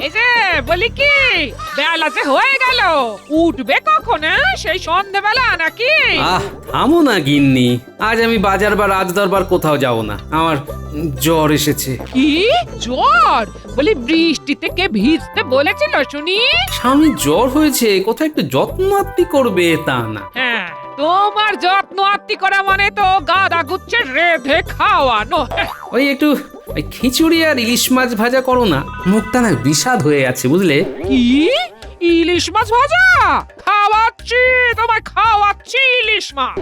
এই যে বলি কি, বেলা যে হয়ে গেল, উঠবে কখন? সেই সন্ধ্যেবেলা নাকি? থামো না গিন্নি, আজ আমি বাজার বা রাজদরবার কোথাও যাব না। আমার জ্বর এসেছে। কি জ্বর? বলি বৃষ্টিতে কে ভিজতে বলেছিল শুনি? স্বামীর জ্বর হয়েছে, কোথাও একটু যত্ন আত্তি করবে তা না। হ্যাঁ, তোমার যত্ন আত্তি করা মানে তো গাদা গুচ্ছে রেঁধে খাওয়ানো। ওই একটু ওই খিচুড়ি আর ইলিশ মাছ ভাজা করো না, মুখটা না বিষাদ হয়ে আছে বুঝলে। কি ইলিশ মাছ ভাজা? খাওয়াচ্ছি তোমায়, খাওয়াচ্ছি ইলিশ মাছ।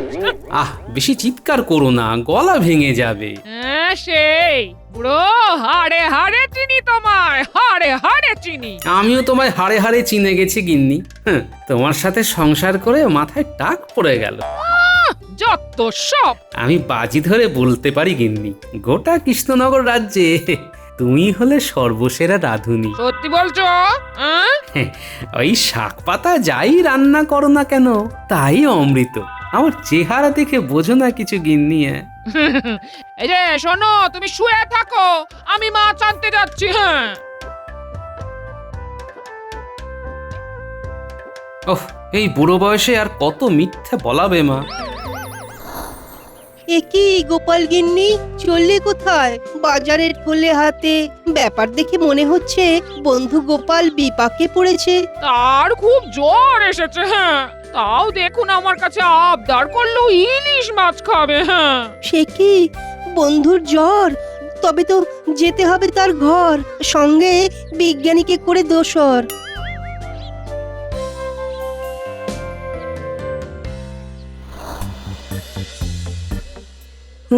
বেশি চিৎকার করো না, গলা ভেঙে যাবে। হ্যাঁ, সেই বুড়ো হাড়ে হাড়ে চিনি তোমায়, হাড়ে হাড়ে চিনি। আমিও তোমায় হাড়ে হাড়ে চিনে গেছি গিন্নি। তোমার সাথে সংসার করে মাথায় টাক পড়ে গেল। যত সব। আমি বাজি ধরে বলতে পারি গিন্নি, গোটা কৃষ্ণনগর রাজ্যে তুমি হলে সর্বসেরা রাঁধুনি। সত্যি বলছো? ওই শাক পাতা যাই রান্না করো না কেন, তাই অমৃত। আমার চেহারা দেখে বোঝো না কিছু গিন্নি? এই যে শোনো, তুমি শুয়ে থাকো, আমি মাছ আনতে যাচ্ছি। হ্যাঁ। ওহ, এই বুড়ো বয়সে আর কত মিথ্যে বলাবে মা। কি গোপাল গিন্নি, চললে কোথায়? বাজারের ঠোলে হাতে, ব্যাপার দেখে মনে হচ্ছে বন্ধু গোপাল বিপাকে পড়েছে। তার খুব জ্বর এসেছে। হ্যাঁ, তাও দেখুন আমার কাছে আবদার করলো ইলিশ মাছ খাবে। হ্যাঁ, সে কি, বন্ধুর জ্বর? তবে তো যেতে হবে তার ঘর, সঙ্গে বিজ্ঞানীকে করে দোসর।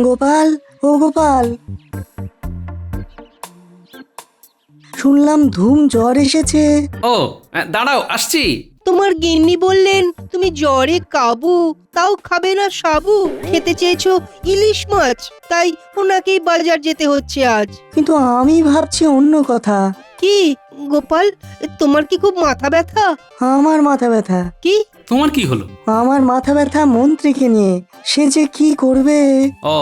গোপাল, ও গোপাল, শুনলাম ধুম জ্বর এসেছে। ও দাঁড়াও, আসছি। তোমার গিন্নি বললেন তুমি জ্বরে কাবু, তাও খাবে না সাবু। খেতে চেয়েছো ইলিশ মাছ, তাই ওনাকেই বাজার যেতে হচ্ছে আজ। কিন্তু আমি ভাবছি অন্য কথা। কি গোপাল, তোমার কি খুব মাথা ব্যথা? আমার মাথা ব্যথা? কি তোমার কি হলো? আমার মাথা ব্যথা মন্ত্রীকে নিয়ে। সে যে কি করবে। ও,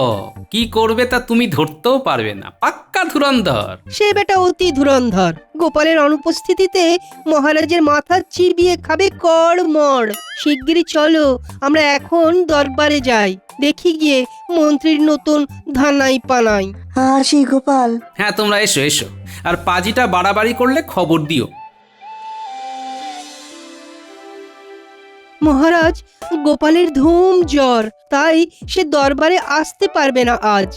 কি করবে তা তুমি ধরতেও পারবে না, পাক্কা ধুরন্ধর। সে বেটা অতি ধুরন্ধর। গোপালের অনুপস্থিতিতে মহারাজের মাথা চিবিয়ে খাবে কড়মড়। শিগগিরই চলো, আমরা এখন দরবারে যাই, দেখি গিয়ে মন্ত্রীর নতুন ধানাই পানাই। আসি গোপাল। হ্যাঁ, তোমরা এসো এসো, আর পাজিটা বাড়াবাড়ি করলে খবর দিও। মহারাজ, গোপালের ধুম জ্বর, তাই সে দরবারে আসতে পারবে না আজ।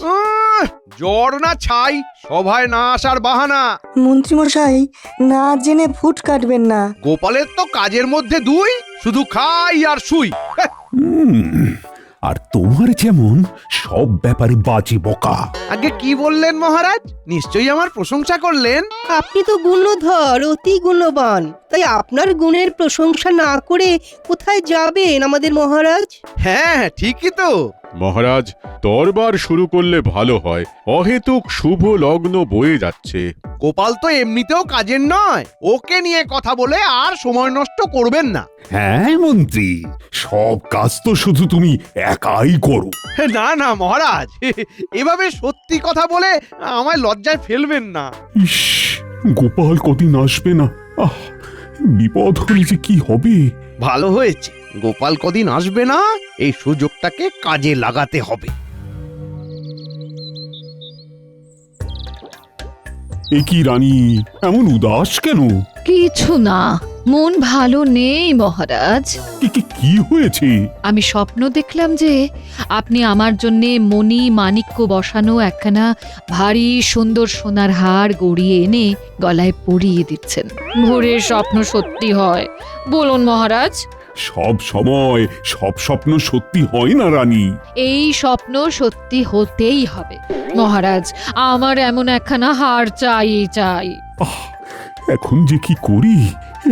জ্বর না ছাই, সভায় না আসার বাহানা। মন্ত্রীমশাই, না জেনে ফুট কাটবেন না। গোপালের তো কাজের মধ্যে দুই, শুধু খাই আর শুই। আর তোমার যেমন সব ব্যাপারে বাজে বকা। আগে কি বললেন মহারাজ? নিশ্চয়ই আমার প্রশংসা করলেন। আপনি তো গুণধর, অতি গুণবান, তাই আপনার গুণের প্রশংসা না করে কোথায় যাবেন আমাদের মহারাজ? হ্যাঁ, ঠিকই তো। মহারাজ, দরবার শুরু করলে ভালো হয়, অহেতুক শুভ লগ্ন বয়ে যাচ্ছে। গোপাল তো এমনিতেও কাজের নয়, ওকে নিয়ে কথা বলে আর সময় নষ্ট করবেন না। হ্যাঁ মন্ত্রী, সব কাজ তো শুধু তুমি একাই করো। না না মহারাজ, এভাবে সত্যি কথা বলে আমায় লজ্জায় ফেলবেন না। ইস, গোপাল কদিন আসবে না। বিপদ হলে যে কি হবে। ভালো হয়েছে, গোপাল কদিন আসবে না, এই সুযোগটাকে কাজে লাগাতে হবে। এ কি রানী, এমন উদাস কেন? কিছু না, মন ভালো নেই মহারাজ। কি হয়েছে? আমি স্বপ্ন দেখলাম যে আপনি আমার জন্যে মণি মাণিক্য বসানো একখানা ভারী সুন্দর সোনার হার গড়িয়ে এনে গলায় পরিয়ে দিচ্ছেন। ভোরের স্বপ্ন সত্যি হয়, বলুন মহারাজ? সব সময় সব স্বপ্ন সত্যি হয় না রানী। এই স্বপ্ন সত্যি হতেই হবে মহারাজ, আমার এমন একখানা হার চাই চাই। এখন যে কি করি,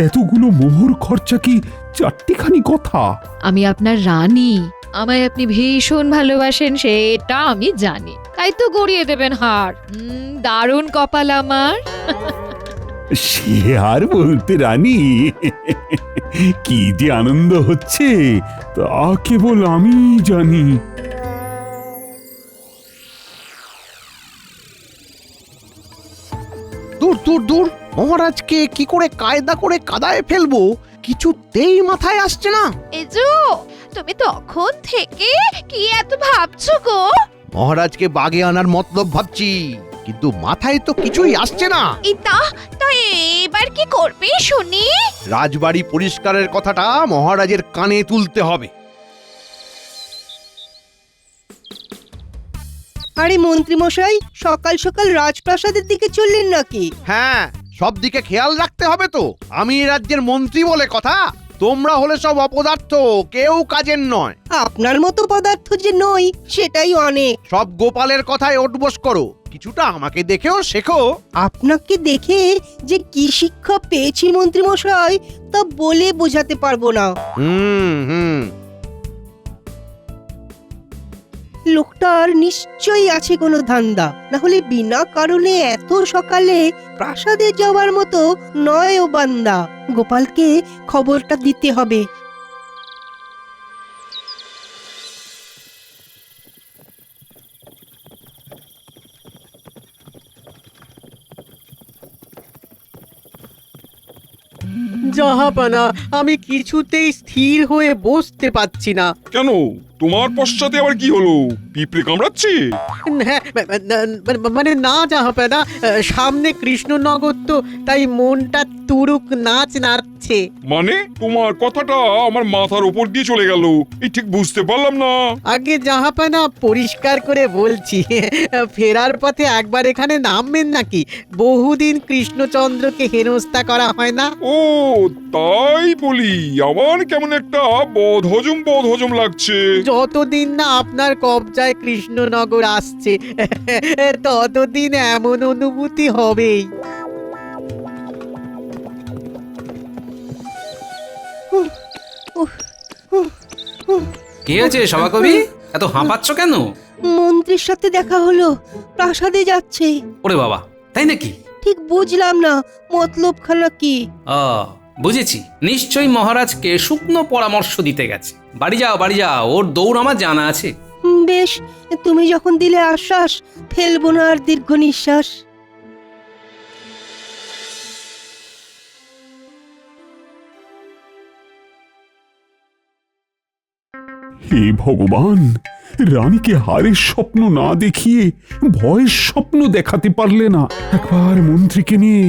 এতগুলো মোহর খরচা কি চারটিখানি কথা? আমি আপনার রানী, আমায় আপনি ভীষণ ভালোবাসেন সেটা আমি জানি, তাই তো গড়িয়ে দেবেন হার। দারুণ কপাল আমার। সে আর বলতে রানী, কি যে আনন্দ হচ্ছে তা কেবল আমি জানি। দূর দূর দূর, মহারাজকে কি করে কায়দা করে কাদায় ফেলবো কিছুতেই মাথায় আসছে না। এজো, তুমি তখন থেকে কি এত ভাবছো গো? মহারাজকে বাগে আনার মতলব ভাবছি, কিন্তু মাথায় তো কিছুই আসছে না। তা এবার কি করবে শুনি? রাজবাড়ি পরিষ্কারের কথাটা মহারাজের কানে তুলতে হবে। আরে মন্ত্রী মশাই, সকাল সকাল রাজপ্রাসাদের দিকে চললেন নাকি? হ্যাঁ, সব দিকে খেয়াল রাখতে হবে তো। আমি এই রাজ্যের মন্ত্রী বলে কথা, তোমরা হলে সব অপদার্থ, কেউ কাজের নয়। আপনার মতো পদার্থ যে নই সেটাই অনেক। সব গোপালের কথায় ওঠবোস করো, কিছুটা আমাকে দেখেও শেখো। আপনাকে দেখে যে কি শিক্ষা পেয়েছি মন্ত্রী মশাই তা বলে বোঝাতে পারবো না। হুম। লোকটার নিশ্চয়ই আছে কোনো ধান্দা, না হলে বিনা কারণে এত সকালে প্রাসাদে যাওয়ার মতো নয় ও বান্দা। গোপালকে খবরটা দিতে হবে। জাহাপানা, আমি কিছুতেই স্থির হয়ে বসতে পারছি না। কেন, তোমার পশ্চাতে আবার কি হলো? পিঁপড়ে কামড়াচ্ছে? হ্যাঁ, মানে না জাহাপানা, সামনে কৃষ্ণনগর তো, তাই মনটা তুরুক নাচ নাচছে। মানে তোমার কথাটা আমার মাথার উপর দিয়ে চলে গেল, এই ঠিক বুঝতে পারলাম না। আগে জাহাপানা, পরিষ্কার করে বলছি, ফেরার পথে একবার এখানে নামবেন নাকি? বহুদিন কৃষ্ণচন্দ্রকে হেনস্থা করা হয় না। ও তাই বলি, আমার কেমন একটা বদহজম লাগছে। যতদিন না আপনার কবজায় কৃষ্ণনগর আসছে ততদিন এমন অনুভূতি হবেই। কি হয়েছে সভাকবি, এত হাঁপাচ্ছ কেন? মন্ত্রীর সাথে দেখা হলো, প্রাসাদে যাচ্ছে। ওরে বাবা, তাই নাকি? ঠিক বুঝলাম না মতলবখানা কি। বুঝেছি, নিশ্চয়ই মহারাজকে শুকনো পরামর্শ দিতে গেছে। বাড়ি যাও, ওর দৌড় আমার জানা আছে। বেশ, তুমি যখন দিলে আশ্বাস, ফেলবো না আর দীর্ঘ নিঃশ্বাস। হে ভগবান, রানীকে হারের স্বপ্ন না দেখিয়ে ভয়ের স্বপ্ন দেখাতে পারলে না। একবার মন্ত্রীকে নিয়ে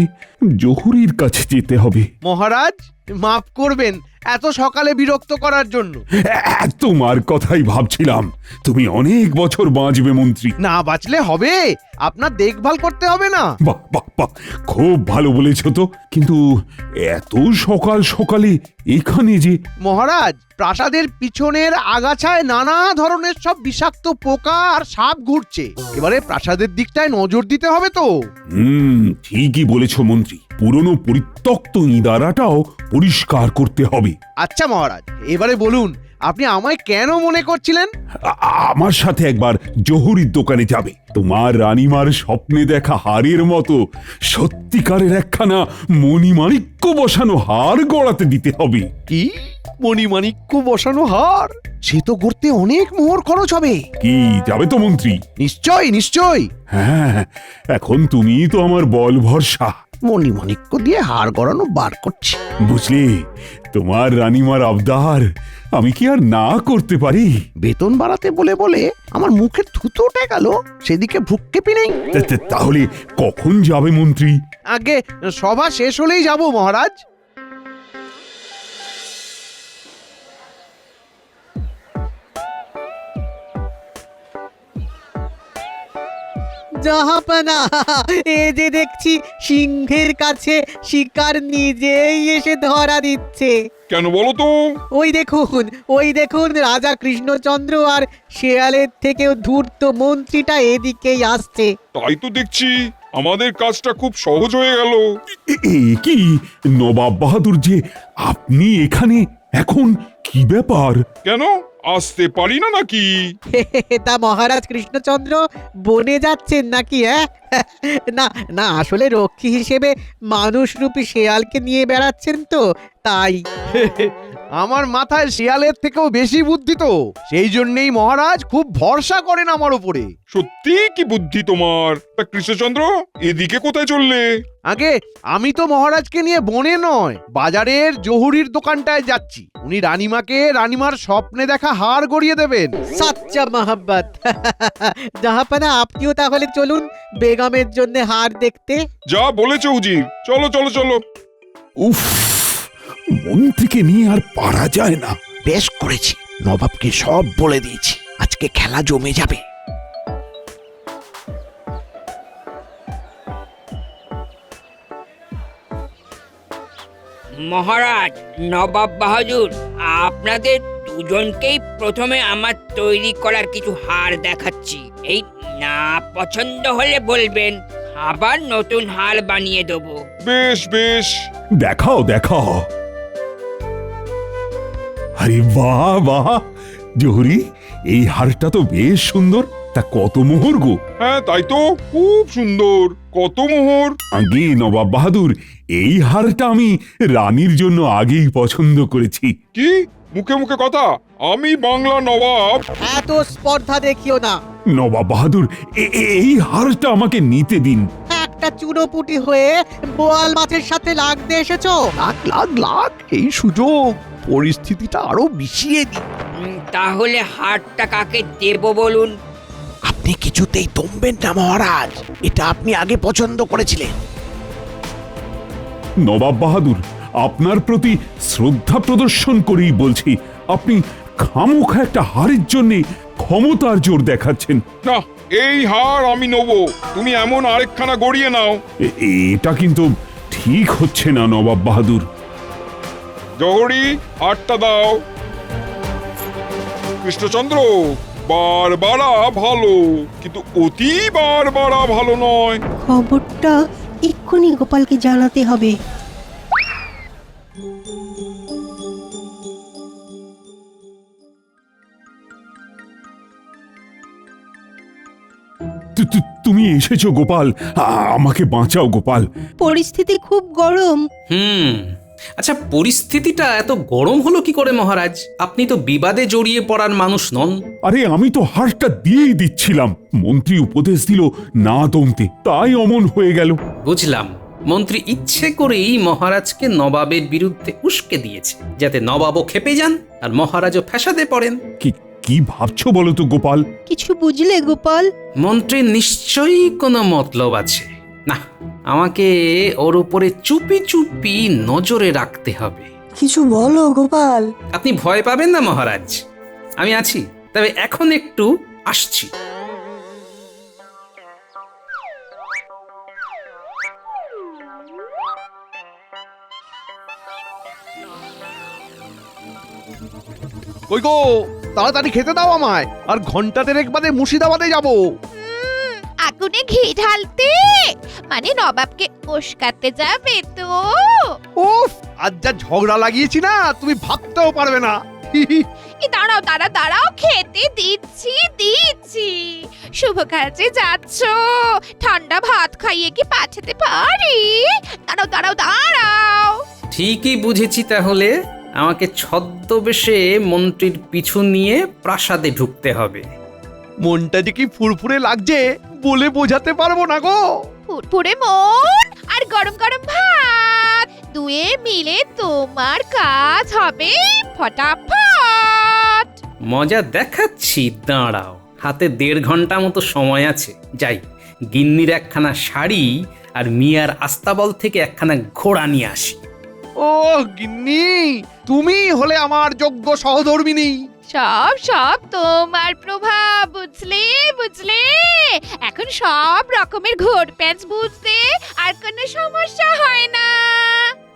জহুরির কাছে যেতে হবে। মহারাজ মাফ করবেন এত সকালে বিরক্ত করার জন্য। তোমার কথাই ভাবছিলাম, তুমি অনেক বছর বাঁচবে মন্ত্রী। না বাঁচলে হবে, আপনার দেখভাল করতে হবে না। বাহ বাহ বাহ, খুব ভালো বলেছ তো। কিন্তু এত সকাল সকালে এখানে যে? মহারাজ, প্রাসাদের পিছনের আগাছায় নানা ধরনের সব বিষাক্ত পোকা আর সাপ ঘুরছে। এবারে প্রাসাদের দিকটায় নজর দিতে হবে তো। ঠিকই বলেছ মন্ত্রী, পুরনো পরিত্যক্ত ইঁদারাটাও পরিষ্কার করতে হবে। আচ্ছা মহারাজ, এবারে বলুন আপনি আমায় কেন মনে করছিলেন? আমার সাথে একবার জহুরির দোকানে যাবে। তোমার রানীমার স্বপ্নে দেখা হারের মতো সত্যিকারের একখানা মণিমাণিক্য বসানো হার গড়াতে দিতে হবে। কি মণিমাণিক্য বসানো হার? সে তো করতে অনেক মোহর খরচ হবে। কি, যাবে তো মন্ত্রী? নিশ্চয়। হ্যাঁ, এখন তুমি তো আমার বল ভরসা। মণিমাণিক্য দিয়ে হার গড়ানো বার করছি। বুঝলে, তোমার রানীমার আবদার আমি কি আর না করতে পারি? বেতন বাড়াতে বলে বলে আমার মুখের থুতো উঠে গেল, সেদিকে ভ্রুক্ষেপই নেই। তাহলে কখন যাবে মন্ত্রী? আগে সভা শেষ হলেই যাব মহারাজ। জাহাপানা, এ যে দেখছি সিংহের কাছে শিকার নিজেই এসে ধরা দিচ্ছে। কেন বলো তো? ওই দেখুন রাজা কৃষ্ণচন্দ্র আর শেয়ালের থেকেও ধূর্ত মন্ত্রীটা এদিকেই আসছে। তাই তো দেখছি, আমাদের কাজটা খুব সহজ হয়ে গেল। কি নবাব বাহাদুর যে আপনি এখানে এখন, কি ব্যাপার? কেন আসতে পারি না নাকি? তা মহারাজ কৃষ্ণচন্দ্র বনে যাচ্ছেন নাকি? না, আসলে রক্ষী হিসেবে মানুষরূপী শেয়ালকে নিয়ে বেড়াচ্ছেন তো, তাই। আমার মাথায় শিয়ালের থেকেও বেশি বুদ্ধি তো, সেই জন্যই মহারাজ খুব ভরসা করেন আমার উপরে। সত্যি কি বুদ্ধি তোমার! তা কৃষ্ণচন্দ্র, এদিকে কোথায় চললে? আগে আমি তো মহারাজকে নিয়ে বনে নয়, বাজারের জহুরির দোকানটায় যাচ্ছি। উনি রানীমাকে রানীমার স্বপ্নে দেখা হার গড়িয়ে দেবেন। সাচ্চা মহাব্বত। জাহাপানা, আপনিও তাহলে চলুন বেগমের জন্য হার দেখতে। যা বলেছ উজির, চলো চলো চলো। উফ, মন্ত্রীকে নিয়ে আর পারা যায় না। বেশ করেছি, নবাবকে সব বলে দিয়েছি, আজকে খেলা জমে যাবে। মহারাজ, নবাব বাহাদুর, আপনাদের দুজনকেই প্রথমে আমার তৈরি করা কিছু হার দেখাচ্ছি। এই না পছন্দ হলে বলবেন, আবার নতুন হার বানিয়ে দেবো। বেশ বেশ, দেখাও দেখাও। আরে বাহ বাহ, জহুরি, এই হারটা তো বেশ সুন্দর। তা কত মোহর গো? হ্যাঁ তাই তো, খুব সুন্দর। কত মোহর! আগে নবাব বাহাদুর, এই হারটা আমি রানীর জন্য আগেই পছন্দ করেছি। কি মুখে মুখে কথা! আমি বাংলা নবাব! এত স্পর্ধা দেখিও না। নবাব বাহাদুর, এই হারটা আমাকে নিতে দিন। একটা চুনোপুটি হয়ে বোয়াল মাছের সাথে লাগতে এসেছো। লাখ লাখ লাখ, এই সুযোগ, পরিস্থিতিটা আরো মিশিয়ে দিই। তাহলে হারটা কাকে দেব বলুন? আপনি কিছুতেই থমবেন না মহারাজ, এটা আপনি আগে পছন্দ করেছিলেন। নবাব বাহাদুর, আপনার প্রতি শ্রদ্ধা প্রদর্শন করেই বলছি, আপনি খামোখা একটা হারের জন্য ক্ষমতার জোর দেখাচ্ছেন। না, এই হার আমি নেব। তুমি এমন আরেকখানা গড়িয়ে নাও। এটা কিন্তু ঠিক হচ্ছে না নবাব বাহাদুর। জহরি, হারটা দাও। কৃষ্ণচন্দ্র, বারবারা ভালো, কিন্তু অতি বারবারা ভালো নয়। খবরটা এক্ষুনি গোপালকে জানাতে হবে। তুমি এসেছো গোপাল, আমাকে বাঁচাও গোপাল। পরিস্থিতি খুব গরম। আচ্ছা, পরিস্থিতিটা এত গরম হলো কি করে মহারাজ? আপনি তো বিবাদে জড়িয়ে পড়ার মানুষ নন। আরে আমি তো হারটা দিয়েই দিচ্ছিলাম, মন্ত্রী উপদেশ দিল না দমতে, তাই অমন হয়ে গেল। বুঝলাম, মন্ত্রী ইচ্ছে করেই মহারাজকে নবাবের বিরুদ্ধে উস্কে দিয়েছে, যাতে নবাবও খেপে যান আর মহারাজও ফ্যাসাদে পড়েন। কি ভাবছো বলো তো গোপাল? কিছু বুঝলে গোপাল? মন্ত্রীর নিশ্চয়ই কোনো মতলব আছে। না, আমাকে ওর উপরে চুপি চুপি নজরে রাখতে হবে। কিছু বলো গোপাল। আপনি ভয় পাবেন না মহারাজ, আমি আছি। তবে এখন একটু আসছি। কই গো, তাড়াতাড়ি খেতে দাও আমায়, আর ঘন্টা দেড়েক বাদে মুর্শিদাবাদে যাব। আগুনে ঘি ঢালতে, মানে নবাবকে উস্কাতে যাবে তো? উফ, আজ যা ঝগড়া লাগিয়েছি না, তুমি ভাবতেও পারবে না। দাঁড়াও দাঁড়াও দাঁড়াও, খেতে দিচ্ছি। শুভ কাজে যাচ্ছ, ঠান্ডা ভাত খাইয়ে কি পাঠাতে পারি? দাঁড়াও দাঁড়াও দাঁড়াও। ঠিকই বুঝেছি, তাহলে আমাকে ছদ্মবেশে মন্ত্রীর পিছু নিয়ে প্রাসাদে ঢুকতে হবে। মনটা যে কি ফুরফুরে লাগছে বলে বোঝাতে পারবো না গো। ফুরফুরে মন আর গরম গরম ভাত, দুয়ে মিলে তোমার কাজ হবে ফটাফট। মজা দেখাচ্ছি, দাঁড়াও। হাতে 1.5 ঘন্টা মতো সময় আছে। যাই, গিন্নির একখানা শাড়ি আর মিয়ার আস্তাবল থেকে একখানা ঘোড়া নিয়ে আসি। ও গিন্নি, তুমি হলে আমার যোগ্য সহধর্মিনী। সব তোমার প্রভাব, বুঝলে? এখন সব রকমের ঘোর প্যাঁচ বুঝতে আর কোনো সমস্যা হয় না।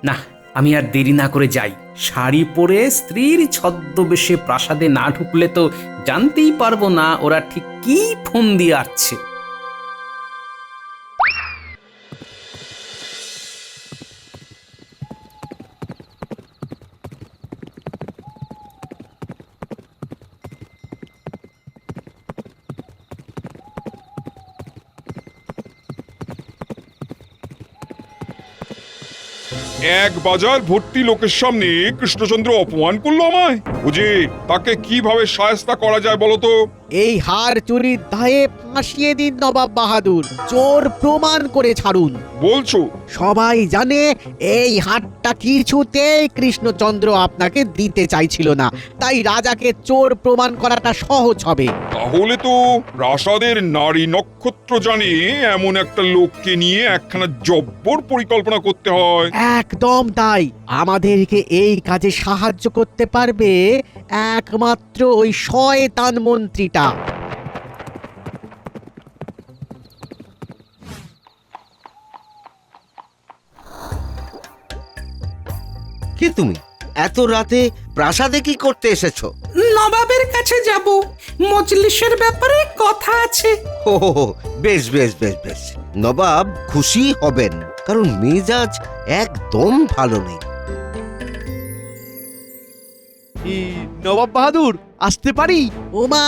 না, আমি আর দেরি না করে যাই। শাড়ি পরে স্ত্রীর ছদ্মবেশে প্রাসাদে না ঢুকলে তো জানতেই পারবো না ওরা ঠিক কি ফোন দিয়ে আসছে। এক বাজার ভর্তি লোকের সামনে কৃষ্ণচন্দ্র অপমান করলো আমায়। বুঝি তাকে কিভাবে শায়েস্তা করা যায় বলো তো? এই হার চুরির দায়ে ফাঁসিয়ে দিন নবাব বাহাদুর, চোর প্রমাণ করে ছাড়ুন। বলছো? সবাই জানে এই হারটা কিছুতেই কৃষ্ণচন্দ্র আপনাকে দিতে চাইছিল না, তাই রাজাকে চোর প্রমাণ করাটা সহজ হবে। তাহলে তো প্রাসাদের নারী নক্ষত্র জানে এমন একটা লোককে নিয়ে একখানা জব্বর পরিকল্পনা করতে হয়। একদম তাই। আমাদেরকে এই কাজে সাহায্য করতে পারবে একমাত্র ওই শয়তান মন্ত্রীটা। কি তুমি এত রাতে প্রাসাদে কি করতে এসেছো? নবাবের কাছে যাব, মজলিসের ব্যাপারে কথা আছে। ও বেশ বেশ বেশ বেশ, নবাব খুশি হবেন, কারণ মেজাজ একদম ভালো নেই। নবাব বাহাদুর, আসতে পারি? ওমা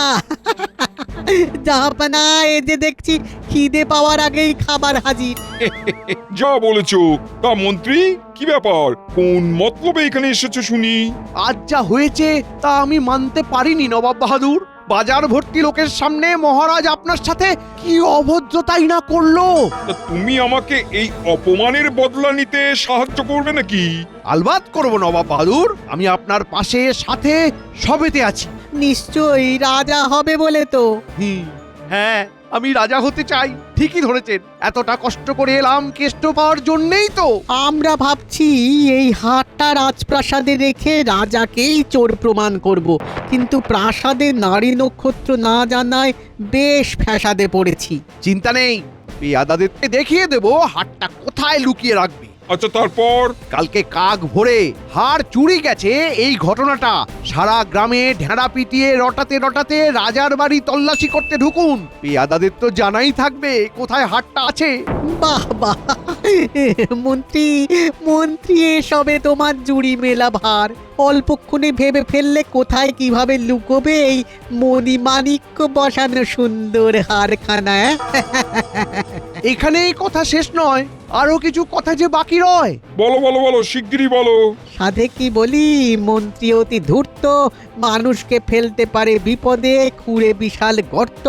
জাহাপানা, এ যে দেখছি খিদে পাওয়ার আগেই খাবার হাজির। যা বলেছো। তা মন্ত্রী, কি ব্যাপার? কোন মতলবে এখানে এসেছো শুনি? আজ যা হয়েছে তা আমি মানতে পারিনি নবাব বাহাদুর। বাজার ভর্তি লোকের সামনে মহারাজ আপনার সাথে কি অভদ্রতাই না করলো। তা তুমি আমাকে এই অপমানের বদলা নিতে সাহায্য করবে নাকি? আলবাত করব নবাব বাহাদুর, আমি আপনার পাশে সাথে সবেতে আছি। নিশ্চয়ই রাজা হবে বলে তো। হ্যাঁ, আমি রাজা হতে চাই। ঠিকই ধরেছেন, এতটা কষ্ট করে এলাম কেষ্ট পাওয়ার জন্যই তো। আমরা ভাবছি এই হারটা রাজপ্রাসাদে রেখে রাজাকেই চোর প্রমাণ করব, কিন্তু প্রাসাদের নারী নক্ষত্র না জানায় বেশ ফ্যাসাদে পড়েছি। চিন্তা নেই, পেয়াদাদেরকে দেখিয়ে দেব হারটা কোথায় লুকিয়ে রাখবে। আচ্ছা, তারপর? কালকে কাক ভোরে হার চুরি গেছে এই ঘটনাটা সারা গ্রামে ঢেঁড়া পিটিয়ে রটাতে রটাতে রাজার বাড়ি তল্লাশি করতে ঢুকুন। পেয়াদাদের তো জানাই থাকবে কোথায় হারটা আছে। বাহ বাহ, মন্ত্রী মন্ত্রী, এসবে তোমার জুড়ি মেলা ভার। অল্পক্ষণে ভেবে ফেললে কোথায় কিভাবে লুকোবে এই মণিমাণিক্য বসানো সুন্দর হারখানা। এখানেই কথা শেষ নয়, আরো কিছু কথা যে বাকি রয়। বলো বলো বলো, শিগগিরই বলো। সাধে কি বলি, মন্ত্রী অতি ধূর্ত, মানুষকে ফেলতে পারে বিপদে, খুঁড়ে বিশাল গর্ত।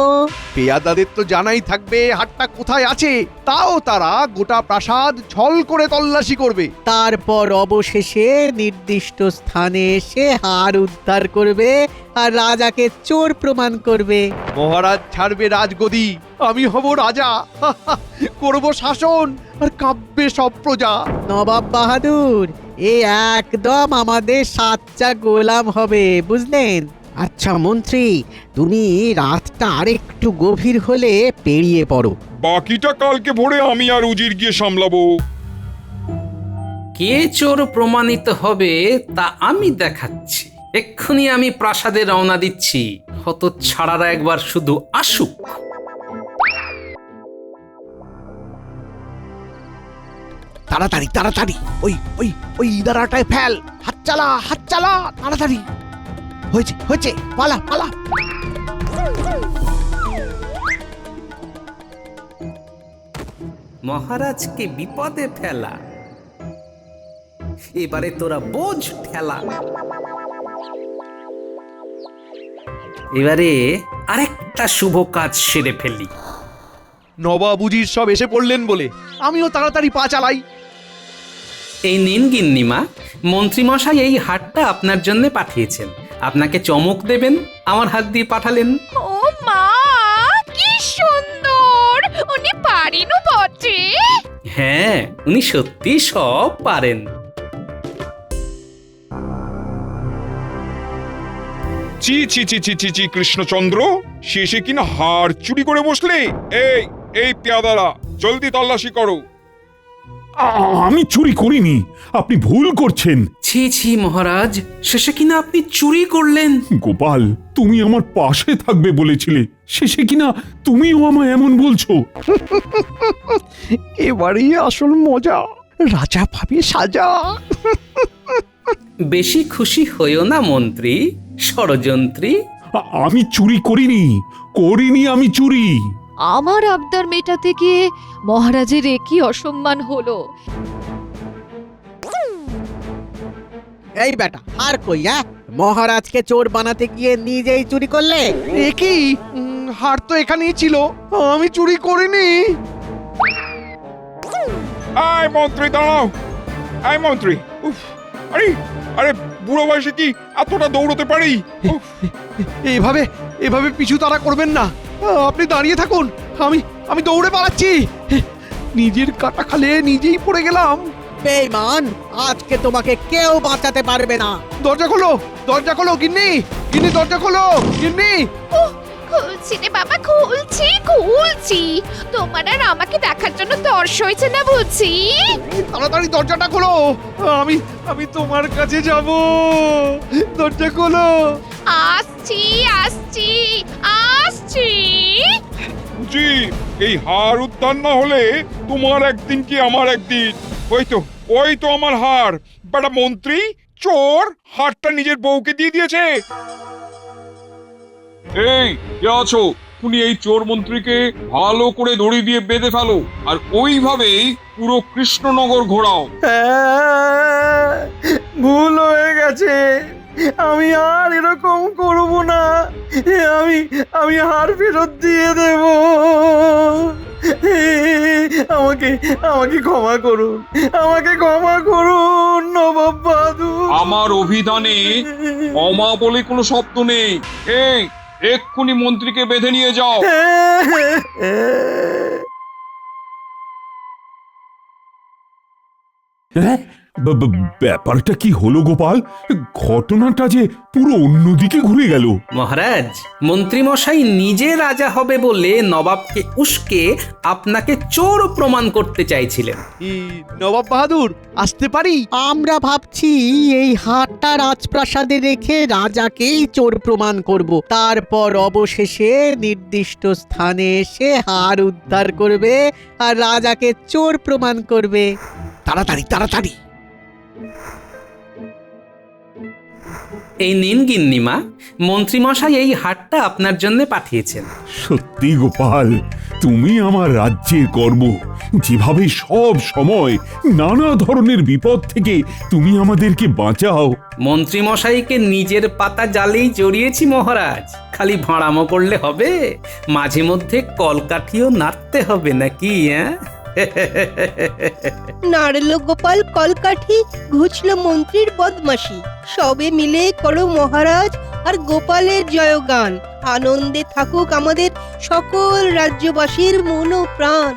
পেয়াদাদের তো জানাই থাকবে হারটা কোথায় আছে, তাও তারা গোটা প্রাসাদ ছল করে তল্লাশি করবে। তারপর অবশেষে নির্দিষ্ট স্থানে এসে হার উদ্ধার করবে আর রাজাকে চোর প্রমাণ করবে। মহারাজ ছাড়বে রাজগদি, আমি হব রাজা, করব শাসন, আর কাব্যে সব প্রজা। নবাব বাহাদুর, এ একদম আমাদের সাচ্চা গোলাম হবে, বুঝলেন? আচ্ছা মন্ত্রী, তুমি রাতটা আরেকটু গভীর হলে পেরিয়ে পড়ো। বাকিটা কালকে ভোরে আমি আর উজির গিয়ে সামলাবো। কে চোর প্রমাণিত হবে তা আমি দেখাচ্ছি। এক্ষুনি আমি প্রাসাদে রওনা দিচ্ছি, হতচ্ছাড়ারা একবার শুধু আসুক। তাড়াতাড়ি তাড়াতাড়ি, ওই ওই ওই ইদারাটায় ফেল, হাত চালা তাড়াতাড়ি। হয়েছে হয়েছে, পালা পালা। মহারাজকে বিপদে ফেলা, এবারে তোরা বোঝ ঠেলা। এবারে আরেকটা শুভ কাজ সেরে ফেলি। নবাব উজির সব এসে পড়লেন বলে আমিও তাড়াতাড়ি পা চালাই। এই নিন গিন্নিমা, মন্ত্রীমশাই এই হাটটা আপনার জন্য পাঠিয়েছেন। আপনাকে চমক দেবেন, আমার হাত দিয়ে পাঠালেন। ও মা, কি সুন্দর! উনি পারেনও বটে। হ্যাঁ, উনি সত্যি সব পারেন। চি চি চি চি চি চি, কৃষ্ণচন্দ্র, শেষে কিনা হার চুরি করে বসলে? এই এই পেয়াদারা, জলদি তল্লাশি করো। আমি চুরি করিনি, আপনি ভুল করছেন। ছি ছি মহারাজ, শেষে কিনা আপনি চুরি করলেন। গোপাল, তুমি আমার পাশে থাকবে বলেছিলে, শেষে কিনা তুমিও আমায় এমন বলছো। এবারেই আসল মজা, রাজা ভাবে সাজা। বেশি খুশি হইও না মন্ত্রী, ষড়যন্ত্রী। আমি চুরি করিনি আমি চুরি। আমার আবদার মেটাতে গিয়ে মহারাজের একই অসম্মান হলো। এই বেটা আর কই হ্যাঁ মহারাজকে চোর বানাতে গিয়ে নিজেই চুরি করলে? এ কি হার তো এখানেই ছিল, আমি চুরি করিনি। আয় মন্ত্রী দাঁড়াও, আয় মন্ত্রী। উফ, আরে আরে বুড়ো বয়সে কি এতটা দৌড়তে পারি? উফ, এভাবে এভাবে পিছু তাড়া করবেন না, আপনি দাঁড়িয়ে থাকুন, আমি আমি দৌড়ে পালাচ্ছি। নিজের কাটা খালে নিজেই পড়ে গেলাম। বেঈমান, আজকে তোমাকে কেউ বাঁচাতে পারবে না। দরজা খোলো, দরজা খোলো, গিন্নি গিন্নি দরজা খোলো, গিন্নি। খুলছি রে বাবা, খুলছি। তোমার আর আমাকে দেখার জন্য তর্স হয়েছে না বুঝছি? তাড়াতাড়ি দরজাটা খোলো, আমি আমি তোমার কাছে যাব, দরজা খোলো। আসছি। জি, এই হার উদ্ধার না হলে তোমার একদিন কি আমার একদিন। ওই তো আমার হার। বেটা মন্ত্রী চোর হারটা নিজের বউকে দিয়ে দিয়েছে। এই কে আছো? তুমি এই চোর মন্ত্রীকে ভালো করে দড়ি দিয়ে বেঁধে ফেলো, আর ওইভাবেই পুরো কৃষ্ণনগর ঘোরাও। ভুল হয়ে গেছে, আমি আর এরকম করব না, আমি হার ফেরত দিয়ে দেব। আমাকে ক্ষমা করুন, নবাব বাহাদুর। আমার অভিধানে ক্ষমা বলে কোনো শব্দ নেই। এই এক্ষুনি মন্ত্রীকে বেঁধে নিয়ে যাও। হ্যাঁ? ব্যাপারটা কি হলো গোপাল? ঘটনাটা যে পুরো অন্যদিকে ঘুরে গেল। মহারাজ, মন্ত্রীমশাই নিজে রাজা হবে বলে নবাবকে উস্কে আপনাকে চোর প্রমাণ করতে চাইছিলেন। নবাব বাহাদুর আসতে পারি? আমরা ভাবছি এই হারটা রাজপ্রাসাদে রেখে রাজাকেই চোর প্রমাণ করব, তারপর অবশেষে নির্দিষ্ট স্থানে এসে হার উদ্ধার করবে আর রাজাকে চোর প্রমাণ করবে। তাড়াতাড়ি। এই নিন গিন্নিমা, মন্ত্রীমশাই এই হারটা আপনার জন্য পাঠিয়েছেন। সত্যি গোপাল, তুমি আমার রাজ্যের গর্ব। যেভাবে সব সময় নানা ধরনের বিপদ থেকে তুমি আমাদেরকে বাঁচাও। মন্ত্রীমশাইকে নিজের পাতা জালেই জড়িয়েছি মহারাজ, খালি ভাঁড়ামো করলে হবে, মাঝে মধ্যে কলকাঠিও নাড়তে হবে নাকি? নাড়লো গোপাল কলকাঠি, ঘুচলো মন্ত্রীর বদমাশি। সবে মিলে করো মহারাজ আর গোপালের জয়গান। আনন্দে থাকুক আমাদের সকল রাজ্যবাসীর মন ও প্রাণ।